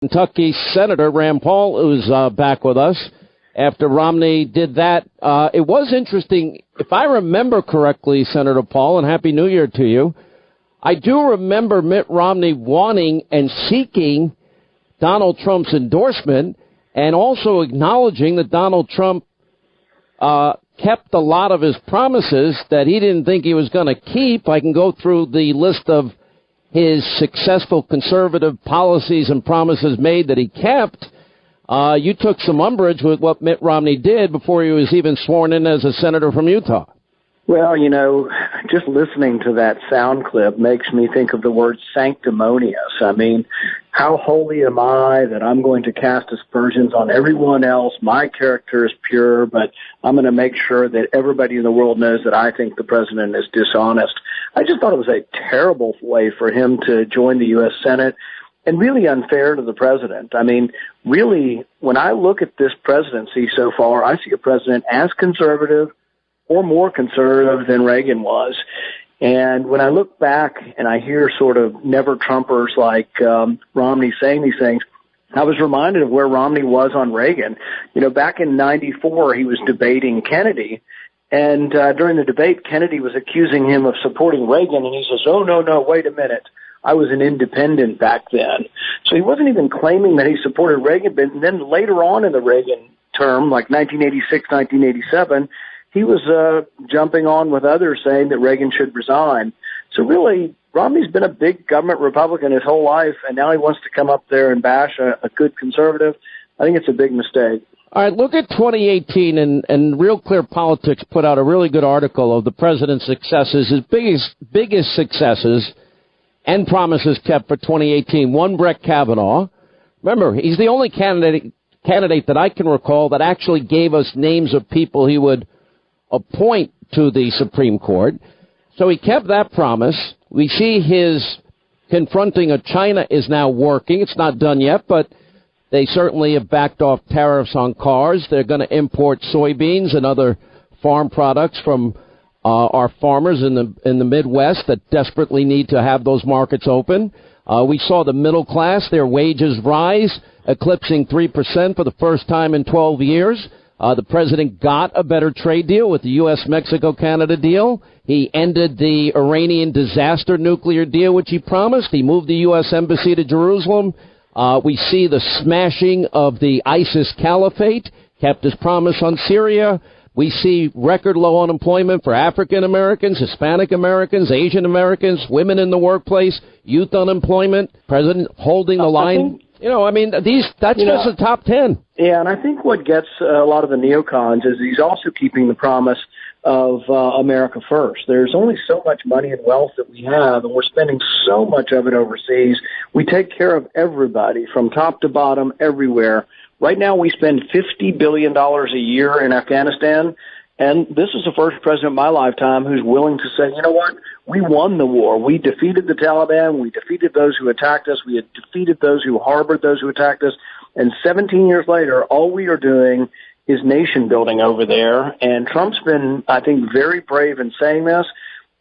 Kentucky Senator Rand Paul, who's back with us after Romney did that. It was interesting. If I remember correctly, Senator Paul, and Happy New Year to you, I do remember Mitt Romney wanting and seeking Donald Trump's endorsement and also acknowledging that Donald Trump kept a lot of his promises that he didn't think he was going to keep. I can go through the list of his successful conservative policies and promises made that he kept. You took some umbrage with what Mitt Romney did before he was even sworn in as a senator from Utah. Well, you know, just listening to that sound clip makes me think of the word sanctimonious. I mean, how holy am I that I'm going to cast aspersions on everyone else? My character is pure, but I'm going to make sure that everybody in the world knows that I think the president is dishonest. I just thought it was a terrible way for him to join the U.S. Senate and really unfair to the president. I mean, really, when I look at this presidency so far, I see a president as conservative or more conservative than Reagan was. And when I look back and I hear sort of never-Trumpers like Romney saying these things, I was reminded of where Romney was on Reagan. You know, back in 94, he was debating Kennedy. And during the debate, Kennedy was accusing him of supporting Reagan. And he says, oh, no, wait a minute. I was an independent back then. So he wasn't even claiming that he supported Reagan. But then later on in the Reagan term, like 1986, 1987, he was jumping on with others saying that Reagan should resign. So really, Romney's been a big government Republican his whole life, and now he wants to come up there and bash a good conservative. I think it's a big mistake. All right, look at 2018, and Real Clear Politics put out a really good article of the president's successes, his biggest successes and promises kept for 2018. One, Brett Kavanaugh. Remember, he's the only candidate that I can recall that actually gave us names of people he would appoint to the Supreme Court. So he kept that promise. We see his confronting of China is now working. It's not done yet, but they certainly have backed off tariffs on cars. They're going to import soybeans and other farm products from our farmers in the Midwest that desperately need to have those markets open. We saw the middle class, their wages rise, eclipsing 3% for the first time in 12 years. The president got a better trade deal with the U.S. Mexico-Canada deal. He ended the Iranian disaster nuclear deal, which he promised. He moved the U.S. embassy to Jerusalem. We see the smashing of the ISIS caliphate, kept his promise on Syria. We see record low unemployment for African Americans, Hispanic Americans, Asian Americans, women in the workplace, youth unemployment, president holding the line. That's just the top 10. Yeah, and I think what gets a lot of the neocons is he's also keeping the promise of America first. There's only so much money and wealth that we have, and we're spending so much of it overseas. We take care of everybody from top to bottom everywhere. Right now we spend $50 billion a year in Afghanistan, and this is the first president of my lifetime who's willing to say, you know what, we won the war. We defeated the Taliban. We defeated those who attacked us. We had defeated those who harbored those who attacked us. And 17 years later, all we are doing is nation building over there. And Trump's been, I think, very brave in saying this.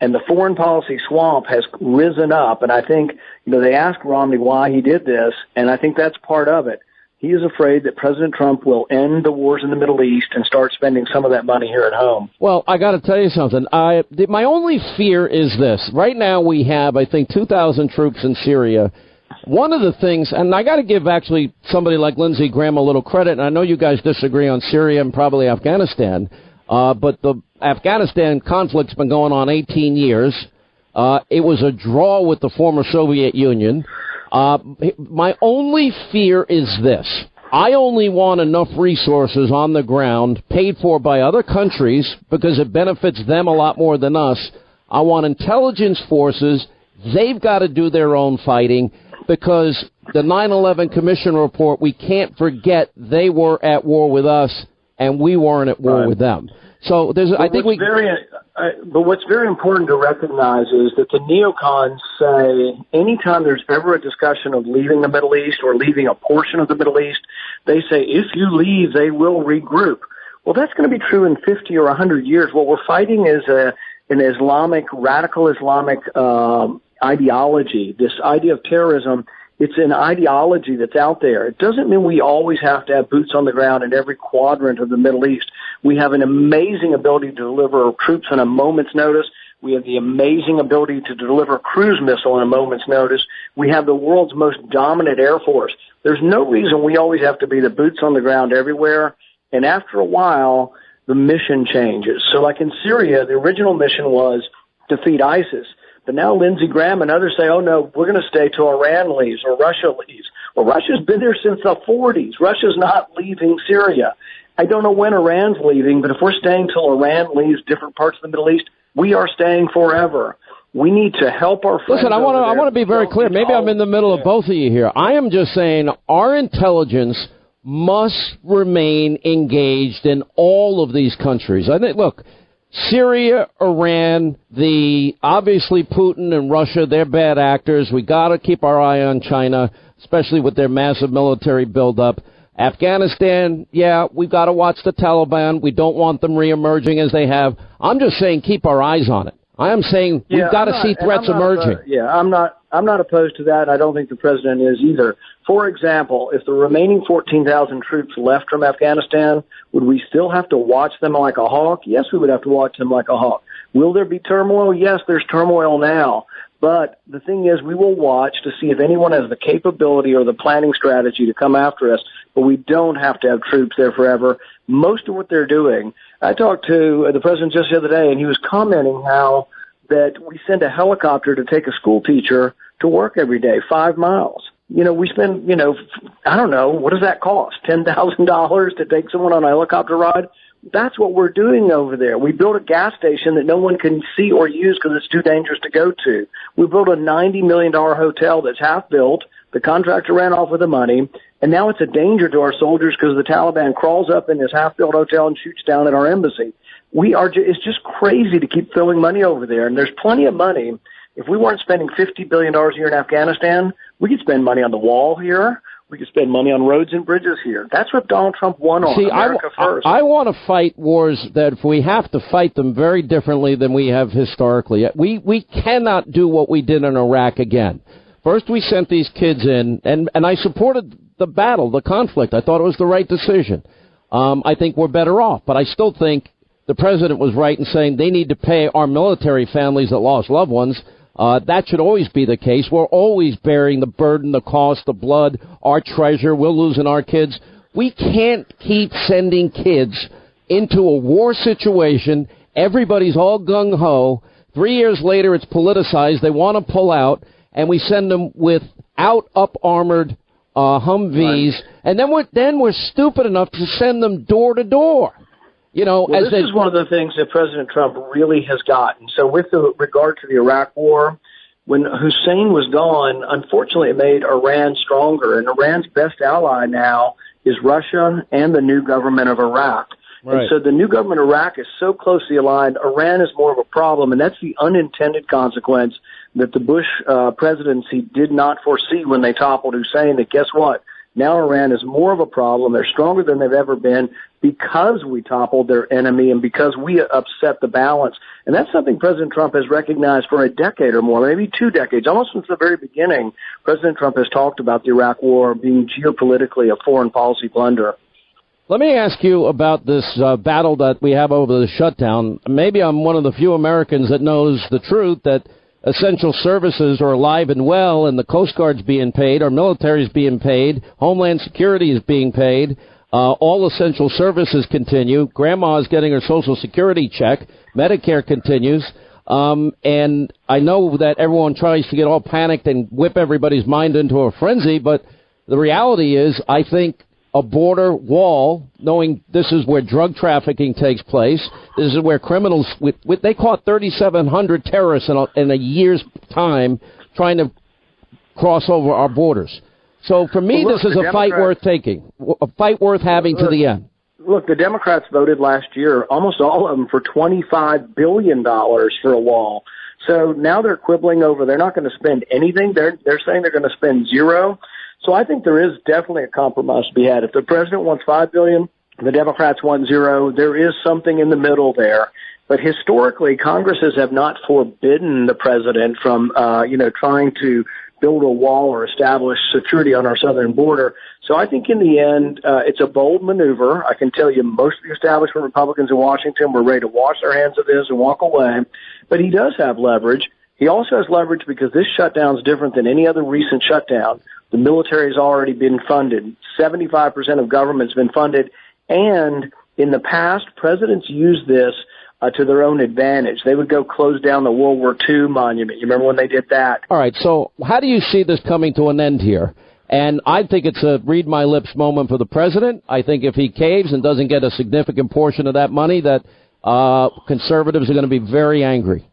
And the foreign policy swamp has risen up. And I think, they asked Romney why he did this. And I think that's part of it. He is afraid that President Trump will end the wars in the Middle East and start spending some of that money here at home. Well, I got to tell you something. My only fear is this. Right now we have, I think, 2,000 troops in Syria. One of the things, and I got to give actually somebody like Lindsey Graham a little credit, and I know you guys disagree on Syria and probably Afghanistan, but the Afghanistan conflict's been going on 18 years. It was a draw with the former Soviet Union. My only fear is this. I only want enough resources on the ground paid for by other countries because it benefits them a lot more than us. I want intelligence forces. They've got to do their own fighting because the 9/11 Commission report, we can't forget they were at war with us and we weren't at war with them. So but what's very important to recognize is that the neocons say anytime there's ever a discussion of leaving the Middle East or leaving a portion of the Middle East, they say if you leave, they will regroup. Well, that's going to be true in 50 or 100 years. What we're fighting is an radical Islamic ideology. This idea of terrorism It's an ideology that's out there. It doesn't mean we always have to have boots on the ground in every quadrant of the Middle East. We have an amazing ability to deliver troops on a moment's notice. We have the amazing ability to deliver a cruise missile on a moment's notice. We have the world's most dominant Air Force. There's no reason we always have to be the boots on the ground everywhere. And after a while, the mission changes. So like in Syria, the original mission was defeat ISIS. But now Lindsey Graham and others say, oh, no, we're going to stay till Iran leaves or Russia leaves. Well, Russia's been there since the 40s. Russia's not leaving Syria. I don't know when Iran's leaving, but if we're staying till Iran leaves different parts of the Middle East, we are staying forever. We need to help our friends. Listen, I want to be very clear. Maybe I'm in the middle of both of you here. I am just saying our intelligence must remain engaged in all of these countries. I think, look, Syria, Iran, obviously Putin and Russia, they're bad actors. We got to keep our eye on China, especially with their massive military buildup. Afghanistan, yeah, we've got to watch the Taliban. We don't want them reemerging as they have. I'm just saying keep our eyes on it. I am saying we've got to see threats emerging. I'm not opposed to that. I don't think the president is either. For example, if the remaining 14,000 troops left from Afghanistan, would we still have to watch them like a hawk? Yes, we would have to watch them like a hawk. Will there be turmoil? Yes, there's turmoil now. But the thing is, we will watch to see if anyone has the capability or the planning strategy to come after us, but we don't have to have troops there forever. Most of what they're doing, I talked to the president just the other day, and he was commenting how that we send a helicopter to take a school teacher to work every day, 5 miles. We spend, I don't know, what does that cost? $10,000 to take someone on a helicopter ride? That's what we're doing over there. We built a gas station that no one can see or use because it's too dangerous to go to. We built a $90 million hotel that's half built. The contractor ran off with the money, and now it's a danger to our soldiers because the Taliban crawls up in this half-built hotel and shoots down at our embassy. It's just crazy to keep throwing money over there, and there's plenty of money. If we weren't spending $50 billion a year in Afghanistan, we could spend money on the wall here. We could spend money on roads and bridges here. That's what Donald Trump won on, America first. I want to fight wars that if we have to fight them very differently than we have historically. We cannot do what we did in Iraq again. First, we sent these kids in, and I supported the battle, the conflict. I thought it was the right decision. I think we're better off, but I still think the president was right in saying they need to pay our military families that lost loved ones. That should always be the case. We're always bearing the burden, the cost, the blood, our treasure. We're losing our kids. We can't keep sending kids into a war situation. Everybody's all gung-ho. 3 years later, it's politicized. They want to pull out, and we send them without up-armored Humvees. Right. And then we're stupid enough to send them door to door. This is one of the things that President Trump really has gotten. So with regard to the Iraq war, when Hussein was gone, unfortunately it made Iran stronger. And Iran's best ally now is Russia and the new government of Iraq. Right. And so the new government of Iraq is so closely aligned, Iran is more of a problem. And that's the unintended consequence that the Bush presidency did not foresee when they toppled Hussein, that guess what? Now Iran is more of a problem. They're stronger than they've ever been because we toppled their enemy and because we upset the balance. And that's something President Trump has recognized for a decade or more, maybe 2 decades. Almost since the very beginning, President Trump has talked about the Iraq war being geopolitically a foreign policy blunder. Let me ask you about this battle that we have over the shutdown. Maybe I'm one of the few Americans that knows the truth that essential services are alive and well, and the Coast Guard's being paid, our military's being paid, Homeland Security is being paid, all essential services continue, Grandma's getting her Social Security check, Medicare continues, and I know that everyone tries to get all panicked and whip everybody's mind into a frenzy, but the reality is, I think a border wall, knowing this is where drug trafficking takes place, this is where criminals, they caught 3,700 terrorists in a year's time trying to cross over our borders. So for me, this is a fight worth taking, a fight worth having to the end. Look, the Democrats voted last year, almost all of them, for $25 billion for a wall. So now they're quibbling over, they're not going to spend anything. They're saying they're going to spend zero. So I think there is definitely a compromise to be had. If the president wants $5 billion, the Democrats want zero. There is something in the middle there. But historically, Congresses have not forbidden the president from, trying to build a wall or establish security on our southern border. So I think in the end, it's a bold maneuver. I can tell you most of the establishment Republicans in Washington were ready to wash their hands of this and walk away. But he does have leverage. He also has leverage because this shutdown is different than any other recent shutdown. The military has already been funded. 75% of government's been funded. And in the past, presidents used this to their own advantage. They would go close down the World War II monument. You remember when they did that? All right, so how do you see this coming to an end here? And I think it's a read my lips moment for the president. I think if he caves and doesn't get a significant portion of that money, that conservatives are going to be very angry.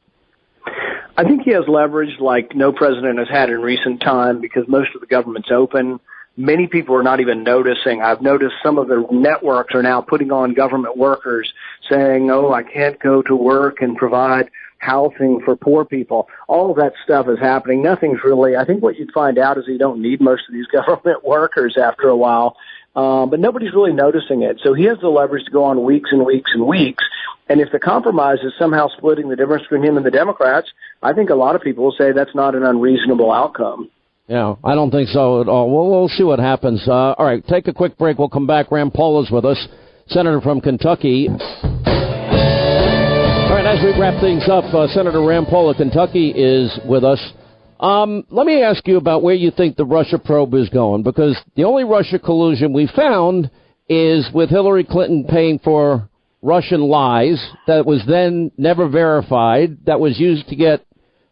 I think he has leverage like no president has had in recent time because most of the government's open. Many people are not even noticing. I've noticed some of the networks are now putting on government workers saying, oh, I can't go to work and provide housing for poor people. All of that stuff is happening. Nothing's really, I think what you'd find out is you don't need most of these government workers after a while. But nobody's really noticing it. So he has the leverage to go on weeks and weeks and weeks. And if the compromise is somehow splitting the difference between him and the Democrats, I think a lot of people will say that's not an unreasonable outcome. Yeah, I don't think so at all. We'll see what happens. All right, take a quick break. We'll come back. Rand Paul is with us, senator from Kentucky. All right, as we wrap things up, Senator Rand Paul of Kentucky is with us. Let me ask you about where you think the Russia probe is going, because the only Russia collusion we found is with Hillary Clinton paying for Russian lies that was then never verified, that was used to get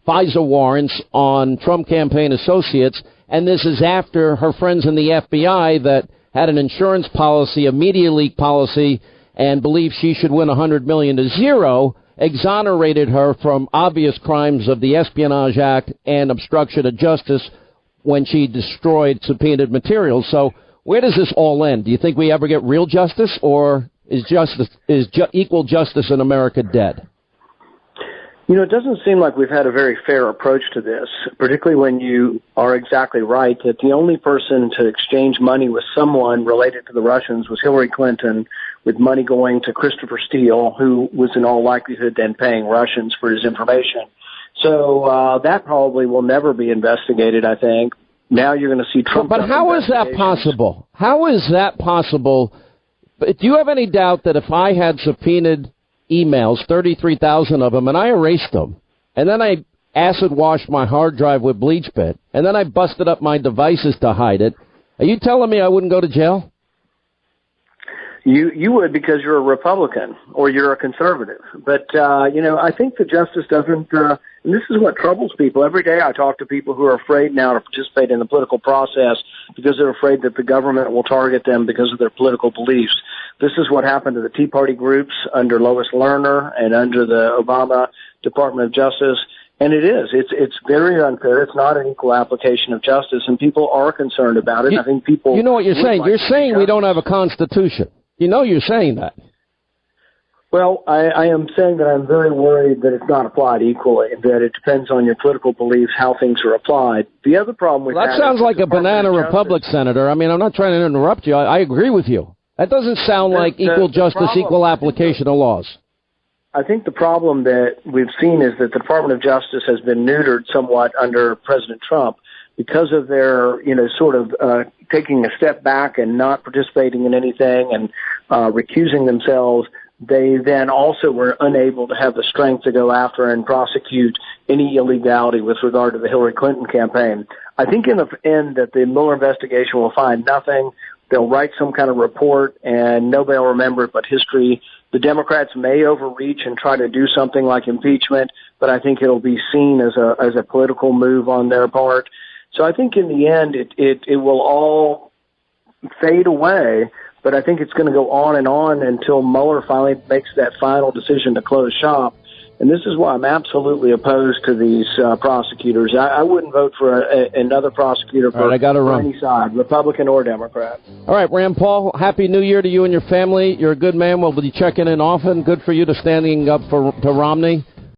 FISA warrants on Trump campaign associates, and this is after her friends in the FBI that had an insurance policy, a media leak policy, and believed she should win $100 million to zero, exonerated her from obvious crimes of the Espionage Act and obstruction of justice when she destroyed subpoenaed materials. So where does this all end? Do you think we ever get real justice, or is equal justice in America dead? You know, it doesn't seem like we've had a very fair approach to this, particularly when you are exactly right that the only person to exchange money with someone related to the Russians was Hillary Clinton, with money going to Christopher Steele, who was in all likelihood then paying Russians for his information. So that probably will never be investigated, I think. Now you're going to see Trump. But how is that possible? How is that possible? Do you have any doubt that if I had subpoenaed emails, 33,000 of them, and I erased them, and then I acid washed my hard drive with bleach bit, and then I busted up my devices to hide it, are you telling me I wouldn't go to jail? You would, because you're a Republican or you're a conservative. But, I think the justice doesn't, and this is what troubles people. Every day I talk to people who are afraid now to participate in the political process because they're afraid that the government will target them because of their political beliefs. This is what happened to the Tea Party groups under Lois Lerner and under the Obama Department of Justice. And it is. It's very unfair. It's not an equal application of justice, and people are concerned about it. I think people... You know what you're saying? You're saying we don't have a constitution. You know you're saying that. Well, I am saying that I'm very worried that it's not applied equally, that it depends on your political beliefs how things are applied. The other problem with that sounds like a banana republic, Senator. I mean, I'm not trying to interrupt you. I agree with you. That doesn't sound like equal justice, equal application of laws. I think the problem that we've seen is that the Department of Justice has been neutered somewhat under President Trump because of their, sort of taking a step back and not participating in anything and recusing themselves. They then also were unable to have the strength to go after and prosecute any illegality with regard to the Hillary Clinton campaign. I think in the end that the Mueller investigation will find nothing. They'll write some kind of report and nobody will remember it but history. The Democrats may overreach and try to do something like impeachment, but I think it'll be seen as a political move on their part. So I think in the end it will all fade away, but I think it's going to go on and on until Mueller finally makes that final decision to close shop. And this is why I'm absolutely opposed to these prosecutors. I wouldn't vote for another prosecutor for any side, Republican or Democrat. All right, Rand Paul, Happy New Year to you and your family. You're a good man. We'll be checking in often. Good for you to standing up to Romney.